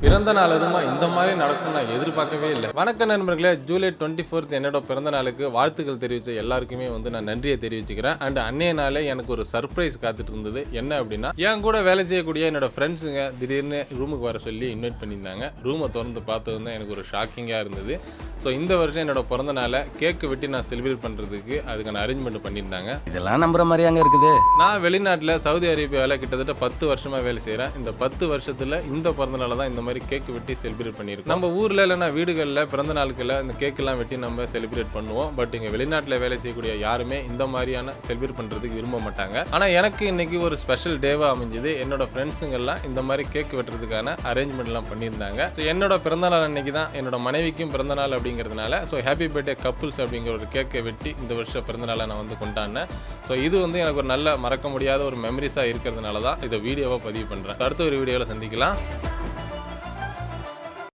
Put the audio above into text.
பிறந்த நாள் அதுமா இந்த மாதிரி நடக்கும் நான் எதிர்பார்க்கவே இல்லை. வணக்க நண்பர்களே, ஜூலை 24 என்னோட பிறந்த நாளுக்கு வாழ்த்துக்கள் தெரிவித்த எல்லாருக்குமே நான் நன்றியை தெரிவிச்சுக்கிறேன். அண்ட் அன்னைய நாளே எனக்கு ஒரு சர்ப்ரைஸ் காத்துட்டு இருந்தது. என்ன அப்படின்னா, என் கூட வேலை செய்யக்கூடிய என்னோட ஃப்ரெண்ட்ஸுங்க திடீர்னு ரூமுக்கு வர சொல்லி இன்வைட் பண்ணியிருந்தாங்க. ரூமை திறந்து பார்த்தது தான் எனக்கு ஒரு ஷாக்கிங்காக இருந்தது. ஸோ இந்த வருஷம் என்னோட பிறந்த நாளை கேக்கு வெட்டி நான் செலிப்ரேட் பண்ணுறதுக்கு அதுக்கான அரேஞ்ச்மெண்ட் பண்ணியிருந்தாங்க. இதெல்லாம் நம்புற மாதிரியாங்க இருக்குது. நான் வெளிநாட்டில் சவுதி அரேபியாவில் கிட்டத்தட்ட 10 வருஷமாக வேலை செய்கிறேன். இந்த 10 வருஷத்தில் இந்த பிறந்த நாளை தான் இந்த மாதிரி கேக்கு வெட்டி செலிப்ரேட் பண்ணியிருக்கோம். நம்ம ஊரில் இல்லைனா வீடுகளில் பிறந்த நாளுக்குள்ள இந்த கேக்கெல்லாம் வெட்டி நம்ம செலிப்ரேட் பண்ணுவோம். பட் இங்கே வெளிநாட்டில் வேலை செய்யக்கூடிய யாருமே இந்த மாதிரியான செலிப்ரேட் பண்ணுறதுக்கு விரும்ப மாட்டாங்க. ஆனால் எனக்கு இன்னைக்கு ஒரு ஸ்பெஷல் டேவாக அமைஞ்சது. என்னோட ஃப்ரெண்ட்ஸுங்கெல்லாம் இந்த மாதிரி கேக் வெட்டுறதுக்கான அரேஞ்ச்மெண்ட்லாம் பண்ணியிருந்தாங்க. ஸோ என்னோட பிறந்தநாள் அன்னைக்கு தான் என்னோட மனைவிக்கும் பிறந்தநாள் அப்படிங்கிறதுனால ஸோ ஹாப்பி பர்த்டே கப்புள்ஸ் அப்படிங்கிற ஒரு கேக்கை வெட்டி இந்த வருஷம் பிறந்தநாளை நான் கொண்டாடினேன். ஸோ இது எனக்கு ஒரு நல்ல மறக்க முடியாத ஒரு மெமரிஸாக இருக்கிறதுனால தான் இதை வீடியோவாக பதிவு பண்ணுறேன். அடுத்த ஒரு வீடியோவில் சந்திக்கலாம்.